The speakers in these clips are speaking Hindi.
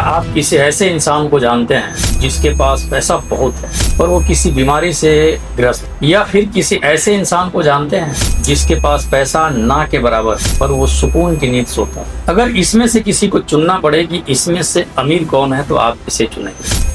आप किसी ऐसे इंसान को जानते हैं जिसके पास पैसा बहुत है पर वो किसी बीमारी से ग्रस्त, या फिर किसी ऐसे इंसान को जानते हैं जिसके पास पैसा ना के बराबर पर वो सुकून की नींद सोता है? अगर इसमें से किसी को चुनना पड़े कि इसमें से अमीर कौन है तो आप इसे चुनेंगे।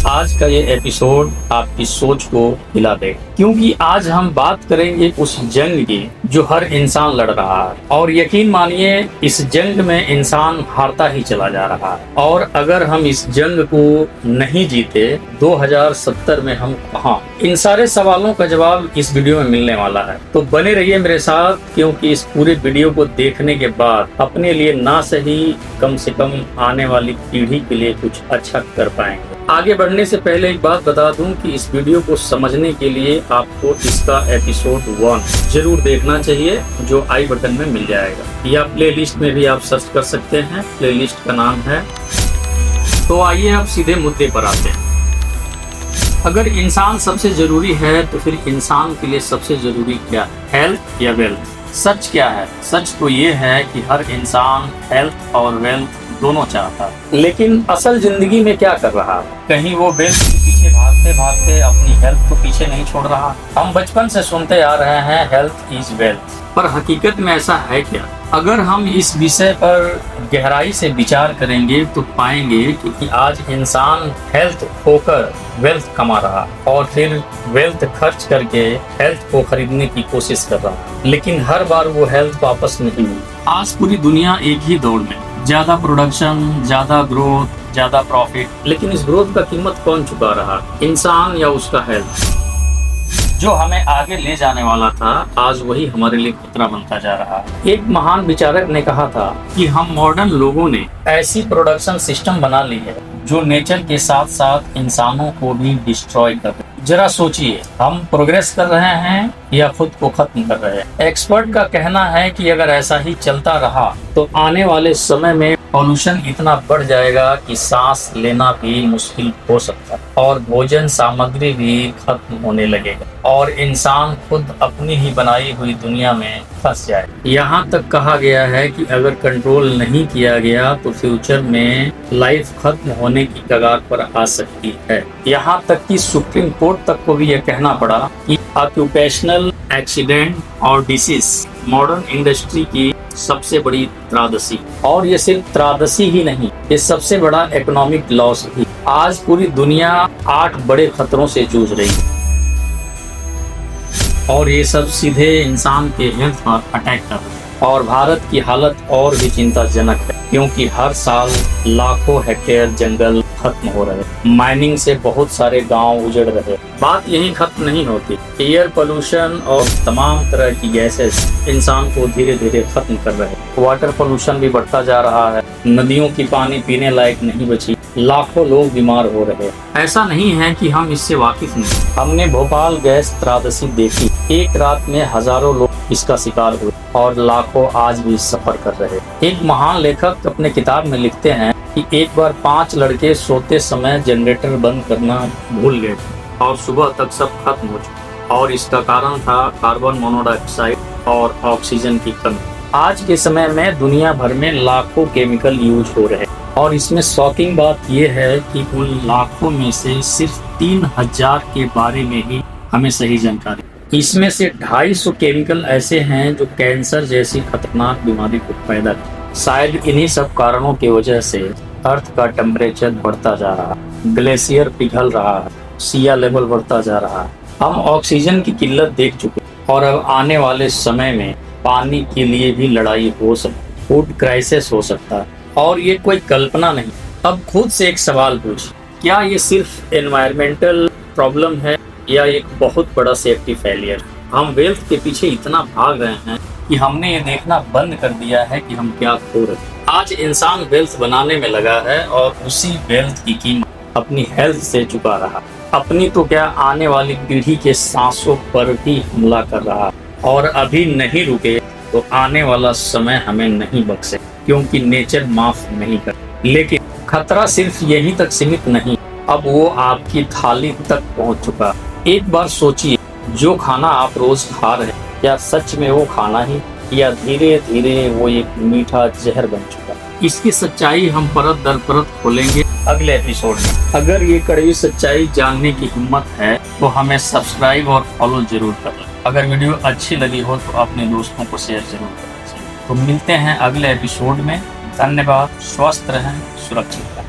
आज का ये एपिसोड आपकी सोच को हिला देगा, क्योंकि आज हम बात करेंगे उस जंग की जो हर इंसान लड़ रहा है, और यकीन मानिए इस जंग में इंसान हारता ही चला जा रहा है। और अगर हम इस जंग को नहीं जीते 2070 में हम कहाँ, इन सारे सवालों का जवाब इस वीडियो में मिलने वाला है। तो बने रहिए मेरे साथ, क्योंकि इस पूरे वीडियो को देखने के बाद अपने लिए ना सही कम से कम आने वाली पीढ़ी के लिए कुछ अच्छा कर पाएंगे। आगे बढ़ने से पहले एक बात बता दूं कि इस वीडियो को समझने के लिए आपको इसका एपिसोड 1 जरूर देखना चाहिए, जो आई बटन में मिल जाएगा, या प्लेलिस्ट में भी आप सर्च कर सकते हैं। प्लेलिस्ट का नाम है। तो आइए आप सीधे मुद्दे पर आते हैं। अगर इंसान सबसे जरूरी है तो फिर इंसान के लिए सबसे जरूरी क्या है, हेल्थ या वेल्थ? सच क्या है? सच तो ये है कि हर इंसान हेल्थ और वेल्थ दोनों चाहता है, लेकिन असल जिंदगी में क्या कर रहा है? कहीं वो वेल्थ के पीछे भागते भागते अपनी हेल्थ को पीछे नहीं छोड़ रहा। हम बचपन से सुनते आ रहे हैं हेल्थ इज वेल्थ, पर हकीकत में ऐसा है क्या? अगर हम इस विषय पर गहराई से विचार करेंगे तो पाएंगे कि आज इंसान हेल्थ खोकर वेल्थ कमा रहा और फिर वेल्थ खर्च करके हेल्थ को खरीदने की कोशिश कर रहा, लेकिन हर बार वो हेल्थ वापस नहीं हुई। आज पूरी दुनिया एक ही दौड़ में, ज्यादा प्रोडक्शन, ज्यादा ग्रोथ, ज्यादा प्रॉफिट, लेकिन इस ग्रोथ का कीमत कौन चुका रहा, इंसान या उसका हेल्थ? जो हमें आगे ले जाने वाला था आज वही हमारे लिए खतरा बनता जा रहा है। एक महान विचारक ने कहा था कि हम मॉडर्न लोगों ने ऐसी प्रोडक्शन सिस्टम बना ली है जो नेचर के साथ साथ इंसानों को भी डिस्ट्रॉय कर रहे हैं। जरा सोचिए, हम प्रोग्रेस कर रहे हैं या खुद को खत्म कर रहे हैं? एक्सपर्ट का कहना है कि अगर ऐसा ही चलता रहा तो आने वाले समय में पॉल्यूशन इतना बढ़ जाएगा कि सांस लेना भी मुश्किल हो सकता है, और भोजन सामग्री भी खत्म होने लगेगा, और इंसान खुद अपनी ही बनाई हुई दुनिया में फंस जाए। यहाँ तक कहा गया है कि अगर कंट्रोल नहीं किया गया तो फ्यूचर में लाइफ खत्म होने की कगार पर आ सकती है। यहाँ तक कि सुप्रीम कोर्ट तक को भी यह कहना पड़ा कि ऑक्यूपेशनल एक्सीडेंट और डिसीज मॉडर्न इंडस्ट्री की सबसे बड़ी त्रासदी, और ये सिर्फ त्रासदी ही नहीं, ये सबसे बड़ा इकोनॉमिक लॉस भी। आज पूरी दुनिया 8 बड़े खतरों से जूझ रही है, और ये सब सीधे इंसान के हेल्थ पर अटैक कर रहे हैं। और भारत की हालत और भी चिंताजनक है, क्योंकि हर साल लाखों हेक्टेयर जंगल खत्म हो रहे हैं, माइनिंग से बहुत सारे गांव उजड़ रहे। बात यही खत्म नहीं होती, एयर पोल्यूशन और तमाम तरह की गैसेस इंसान को धीरे धीरे खत्म कर रहे हैं। वाटर पोल्यूशन भी बढ़ता जा रहा है, नदियों की पानी पीने लायक नहीं बची, लाखों लोग बीमार हो रहे हैं। ऐसा नहीं है कि हम इससे वाकिफ नहीं, हमने भोपाल गैस त्रासदी देखी, एक रात में हजारों लोग इसका शिकार हुए और लाखों आज भी सफर कर रहे हैं। एक महान लेखक अपने किताब में लिखते हैं कि एक बार 5 लड़के सोते समय जनरेटर बंद करना भूल गए और सुबह तक सब खत्म हो चुका, और इसका कारण था कार्बन मोनोऑक्साइड और ऑक्सीजन की कमी। आज के समय में दुनिया भर में लाखों केमिकल यूज हो रहे हैं, और इसमें शॉकिंग बात यह है कि उन लाखों में से सिर्फ 3000 के बारे में ही हमें सही जानकारी। इसमें से 250 केमिकल ऐसे हैं जो कैंसर जैसी खतरनाक बीमारी को पैदा कर। शायद इन्हीं सब कारणों की वजह से अर्थ का टेम्परेचर बढ़ता जा रहा है, ग्लेशियर पिघल रहा है, सीआ लेवल बढ़ता जा रहा है। हम ऑक्सीजन की किल्लत देख चुके, और अब आने वाले समय में पानी के लिए भी लड़ाई हो सकती, फूड क्राइसिस हो सकता है, और ये कोई कल्पना नहीं। अब खुद से एक सवाल पूछिए, क्या ये सिर्फ एनवायरमेंटल प्रॉब्लम है या एक बहुत बड़ा सेफ्टी फेलियर? हम वेल्थ के पीछे इतना भाग रहे हैं कि हमने ये देखना बंद कर दिया है कि हम क्या खो रहे हैं। आज इंसान वेल्थ बनाने में लगा है, और उसी वेल्थ की कीमत अपनी हेल्थ से चुका रहा, अपनी तो क्या आने वाली पीढ़ी के सांसों पर भी हमला कर रहा, और अभी नहीं रुके तो आने वाला समय हमें नहीं बख्शे, क्योंकि नेचर माफ नहीं कर। लेकिन खतरा सिर्फ यहीं तक सीमित नहीं, अब वो आपकी थाली तक पहुंच चुका। एक बार सोचिए, जो खाना आप रोज खा रहे हैं क्या सच में वो खाना ही, या धीरे धीरे वो एक मीठा जहर बन चुका? इसकी सच्चाई हम परत दर परत खोलेंगे अगले एपिसोड में। अगर ये कड़वी सच्चाई जानने की हिम्मत है तो हमें सब्सक्राइब और फॉलो जरूर करें। अगर वीडियो अच्छी लगी हो तो अपने दोस्तों को शेयर जरूर करें। तो मिलते हैं अगले एपिसोड में। धन्यवाद। स्वस्थ रहें, सुरक्षित रहें।